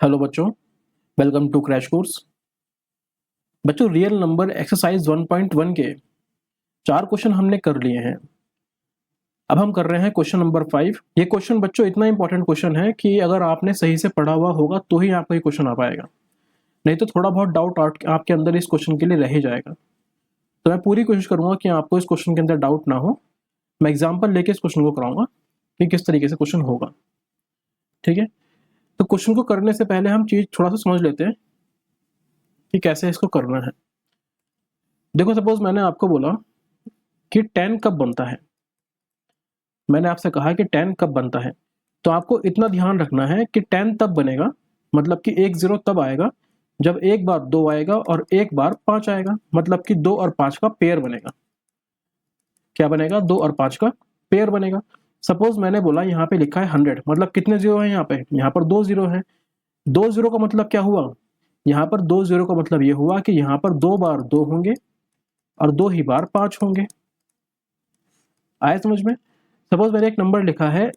Hello बच्चों, welcome to crash course. बच्चों, real number exercise 1.1 के 4 क्वेश्चन हमने कर लिए हैं। अब हम कर रहे हैं क्वेश्चन नंबर 5। ये क्वेश्चन बच्चों इतना इंपॉर्टेंट क्वेश्चन है कि अगर आपने सही से पढ़ा हुआ होगा तो ही आपका ये क्वेश्चन आ पाएगा, नहीं तो थोड़ा बहुत डाउट आपके अंदर इस क्वेश्चन के लिए रह ही जाएगा। तो मैं पूरी कोशिश करूंगा कि आपको इस क्वेश्चन के अंदर डाउट ना हो। मैं एग्जाम्पल लेके इस क्वेश्चन को कराऊंगा कि किस तरीके से क्वेश्चन होगा। ठीक है, तो क्वेश्चन को करने से पहले हम चीज थोड़ा सा समझ लेते हैं कि कैसे इसको करना है। देखो, सपोज मैंने आपको बोला कि 10 कब बनता है। मैंने आपसे कहा कि 10 कब बनता है, तो आपको इतना ध्यान रखना है कि 10 तब बनेगा, मतलब कि 1 0 तब आएगा जब एक बार 2 आएगा और एक बार 5 आएगा, मतलब कि 2 और 5 का पेयर बनेगा। क्या बनेगा? 2 और 5 का पेयर बनेगा। सपोज मैंने बोला यहाँ पे लिखा है 100, मतलब कितने जीरो है यहाँ पे? यहाँ पर 2 जीरो है। 2 जीरो का मतलब क्या हुआ? यहाँ पर 2 जीरो का मतलब ये हुआ कि यहाँ पर 2 बार 2 होंगे और 2 ही बार 5 होंगे। आए समझ में? सपोज मैंने एक नंबर लिखा है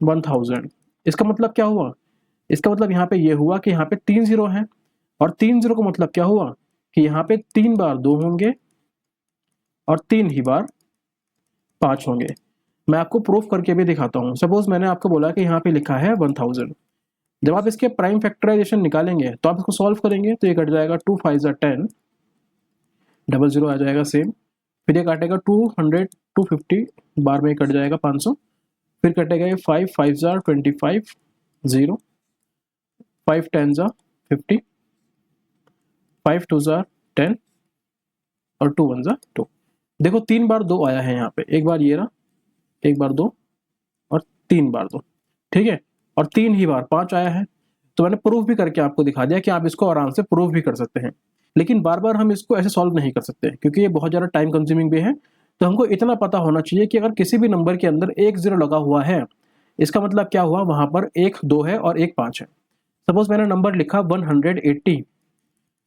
1000। इसका मतलब क्या हुआ? इसका मतलब यहाँ पे ये हुआ कि यहाँ पे 3 जीरो है, और 3 जीरो का मतलब क्या हुआ कि यहाँ पे 3 बार 2 होंगे और 3 ही बार 5 होंगे। मैं आपको प्रूफ करके भी दिखाता हूँ। सपोज मैंने आपको बोला कि यहाँ पे लिखा है 1000। जब आप इसके प्राइम फैक्टराइजेशन निकालेंगे तो आप इसको सॉल्व करेंगे तो ये कट जाएगा 2 5 10, डबल जीरो आ जाएगा सेम। फिर ये काटेगा 200, 250 बार में कट जाएगा 500। फिर कटेगा ये 5 5 25, 0, 5 10 50, 5 2 10 और 2 1 2। देखो 3 बार 2 आया है यहाँ पे, एक बार ये रहा, एक बार 2 और 3 बार 2। ठीक है, और 3 ही बार 5 आया है। तो मैंने प्रूफ भी करके आपको दिखा दिया कि आप इसको आराम से प्रूफ भी कर सकते हैं, लेकिन बार बार हम इसको ऐसे सॉल्व नहीं कर सकते क्योंकि ये बहुत ज़्यादा टाइम कंज्यूमिंग भी है। तो हमको इतना पता होना चाहिए कि अगर किसी भी नंबर के अंदर 1 0 लगा हुआ है, इसका मतलब क्या हुआ? वहां पर एक 2 है और एक 5 है। सपोज मैंने नंबर लिखा 180,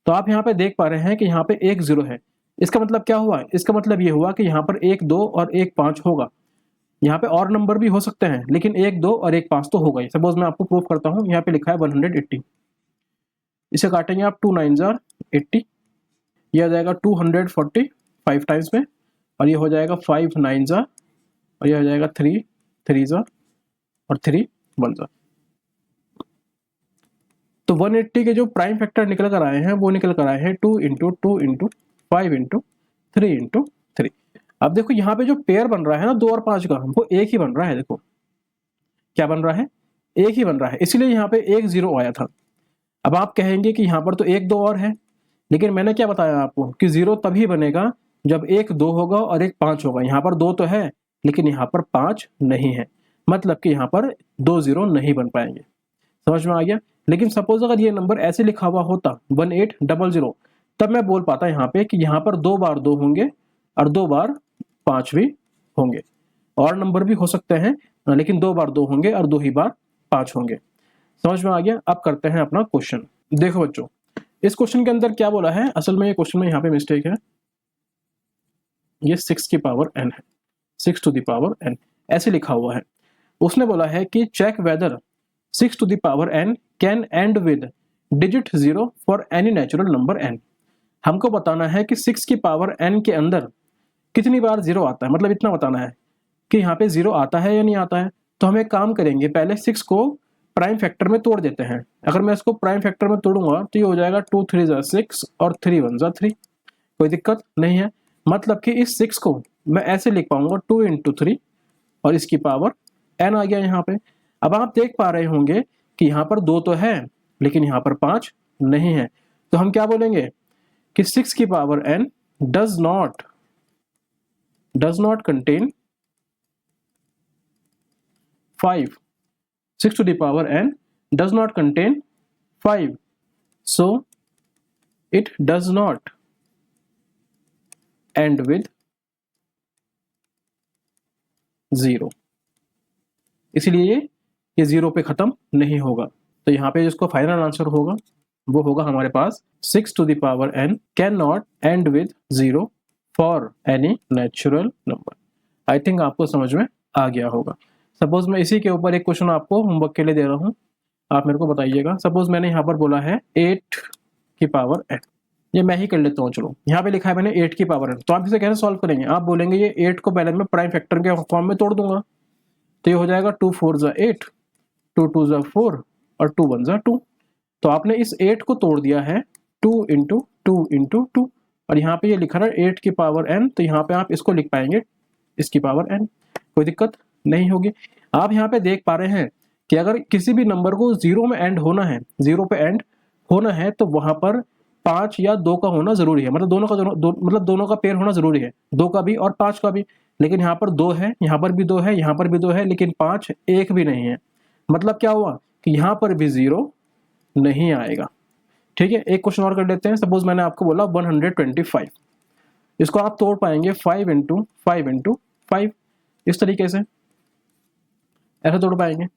तो आप यहाँ पे देख पा रहे हैं कि यहाँ पे 1 0 है। इसका मतलब क्या हुआ? इसका मतलब ये हुआ कि यहाँ पर 1 2 और 1 5 होगा। यहाँ पे और नंबर भी हो सकते हैं, लेकिन 1 2 और 1 5 तो होगा ही। सपोज मैं आपको प्रूफ करता हूँ, यहाँ पे लिखा है 180। इसे काटेंगे आप 2 9 80, ये आ जाएगा 240 5 टाइम्स में, और ये हो जाएगा 5 9 और ये हो जाएगा 3 3 और 3 1 तो 180 के जो प्राइम फैक्टर निकल कर आए हैं वो निकल कर आए हैं 2 इंटू 2 इंटू 5 इंटू 3 इंटू 3। अब देखो यहाँ पे जो पेयर बन रहा है ना 2 और 5 का, वो एक ही बन रहा है। देखो क्या बन रहा है? एक ही बन रहा है, इसीलिए यहाँ पे 1 0 आया था। अब आप कहेंगे कि यहाँ पर तो 1 2 और है, लेकिन मैंने क्या बताया आपको कि 0 तभी बनेगा जब 1 2 होगा और 1 5 होगा। यहाँ पर 2 तो है लेकिन यहाँ पर 5 नहीं है, मतलब कि यहाँ पर 2 0 नहीं बन पाएंगे। समझ में आ गया? लेकिन सपोज अगर ये नंबर ऐसे लिखा हुआ होता 1800, तब मैं बोल पाता यहाँ पे कि यहाँ पर 2 बार 2 होंगे और 2 बार 5 भी होंगे। और नंबर भी हो सकते हैं, लेकिन 2 बार 2 होंगे और 2 ही बार 5 होंगे। समझ में आ गया? अब करते हैं अपना क्वेश्चन। देखो बच्चों, इस क्वेश्चन के अंदर क्या बोला है? असल में ये क्वेश्चन में यहाँ पे मिस्टेक है। ये 6 की पावर n है, 6 टू द पावर n ऐसे लिखा हुआ है। उसने बोला है कि check whether 6 to the power n can end with digit 0 for any natural number n। हमको बताना है कि 6 की पावर n के अंदर कितनी बार 0 आता है, मतलब इतना बताना है कि यहाँ पे 0 आता है या नहीं आता है। तो हम एक काम करेंगे, पहले 6 को प्राइम फैक्टर में तोड़ देते हैं। अगर मैं इसको प्राइम फैक्टर में तोड़ूंगा तो ये हो जाएगा 2 3 6 और 3 1 3। कोई दिक्कत नहीं है, मतलब कि इस 6 को मैं ऐसे लिख पाऊंगा 2 इंटू 3 और इसकी पावर n आ गया यहाँ पे। अब आप देख पा रहे होंगे कि यहाँ पर 2 तो है लेकिन यहाँ पर 5 नहीं है। तो हम क्या बोलेंगे कि 6 की power n does not contain 5। 6 to the power n does not contain 5, so it does not end with 0। इसलिए ये 0 पे खत्म नहीं होगा। तो यहाँ पे जिसको फाइनल आंसर होगा वो होगा हमारे पास 6 to the power n can not and with 0 for any natural number. I think आपको समझ में आ गया होगा। सपोज मैं इसी के ऊपर एक क्वेश्चन आपको होमवर्क के लिए दे रहा हूँ। आप मेरे को बताइएगा। सपोज मैंने यहाँ पर बोला है 8 की पावर n, ये मैं ही कर लेता हूँ। चलो यहाँ पे लिखा है मैंने 8 की पावर n, तो आप इसे कैसे सॉल्व करेंगे? आप बोलेंगे ये 8 को पहले मैं प्राइम फैक्टर के फॉर्म में तोड़ दूंगा, तो ये हो जाएगा 2 4 ज़ा 8, 2 2 ज़ा 4 और 2 1 ज़ा 2। तो आपने इस 8 को तोड़ दिया है 2 इंटू 2 इंटू 2, और यहाँ पे ये लिखा है 8 की पावर n, तो यहाँ पे आप इसको लिख पाएंगे इसकी पावर n, कोई दिक्कत नहीं होगी। आप यहाँ पे देख पा रहे हैं कि अगर किसी भी नंबर को जीरो में एंड होना है, जीरो पे एंड होना है, तो वहां पर 5 या 2 का होना जरूरी है, मतलब दोनों का मतलब दोनों का पेयर होना जरूरी है, 2 का भी और 5 का भी। लेकिन यहाँ पर 2 है, यहाँ पर भी 2 है, यहाँ पर भी 2 है, लेकिन 5 एक भी नहीं है। मतलब क्या हुआ कि यहाँ पर भी जीरो नहीं आएगा। ठीक है, एक क्वेश्चन और कर लेते हैं। सपोज मैंने आपको बोला 125, इसको आप तोड़ पाएंगे 5 इंटू 5 इंटू 5, इस तरीके से ऐसे तोड़ पाएंगे।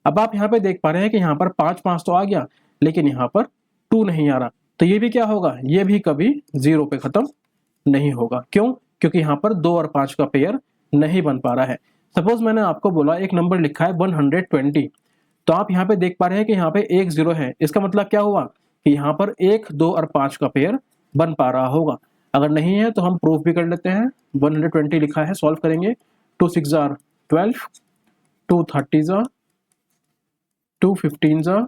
अब आप यहाँ पे देख पा रहे हैं कि यहाँ पर 5 5 तो आ गया, लेकिन यहाँ पर 2 नहीं आ रहा, तो ये भी क्या होगा, ये भी कभी जीरो पे खत्म नहीं होगा। क्यों? क्योंकि यहाँ पर 2 और 5 का पेयर नहीं बन पा रहा है। सपोज मैंने आपको बोला एक नंबर लिखा है 120, तो आप यहाँ पे देख पा रहे हैं कि यहाँ पे एक जीरो है, इसका मतलब क्या हुआ कि यहाँ पर 1 2 और 5 का पेयर बन पा रहा होगा। अगर नहीं है तो हम प्रूफ भी कर लेते हैं। 120 लिखा है, सॉल्व करेंगे। 2 6 ज़ार 12, 2 30 ज़ार, 2 15 ज़ार,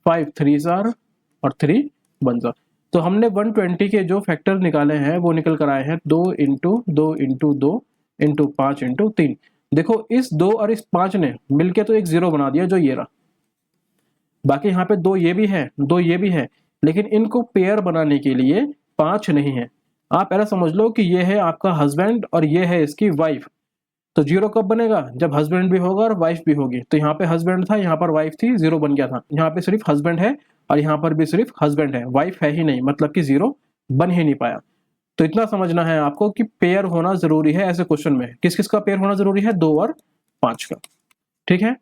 5 3 ज़ार और 3 1 ज़ार। तो हमने 120 के जो फैक्टर निकाले हैं वो निकल कर आए हैं 2 इंटू 2 इंटू 2 इंटू 5 इंटू 3। देखो इस 2 और इस 5 ने मिलके तो एक जीरो बना दिया, जो ये रहा। बाकी यहाँ पे 2 ये भी है, 2 ये भी है, लेकिन इनको पेयर बनाने के लिए 5 नहीं है। आप ऐसा समझ लो कि ये है आपका हस्बैंड और ये है इसकी वाइफ। तो जीरो कब बनेगा? जब हस्बैंड भी होगा और वाइफ भी होगी। तो यहाँ पे हस्बैंड था, यहाँ पर वाइफ थी, जीरो बन गया था। यहाँ पे सिर्फ हस्बैंड है और यहाँ पर भी सिर्फ हस्बैंड है, वाइफ है ही नहीं, मतलब कि जीरो बन ही नहीं पाया। तो इतना समझना है आपको कि पेयर होना जरूरी है ऐसे क्वेश्चन में। किस किस का पेयर होना जरूरी है? 2 और 5 का। ठीक है।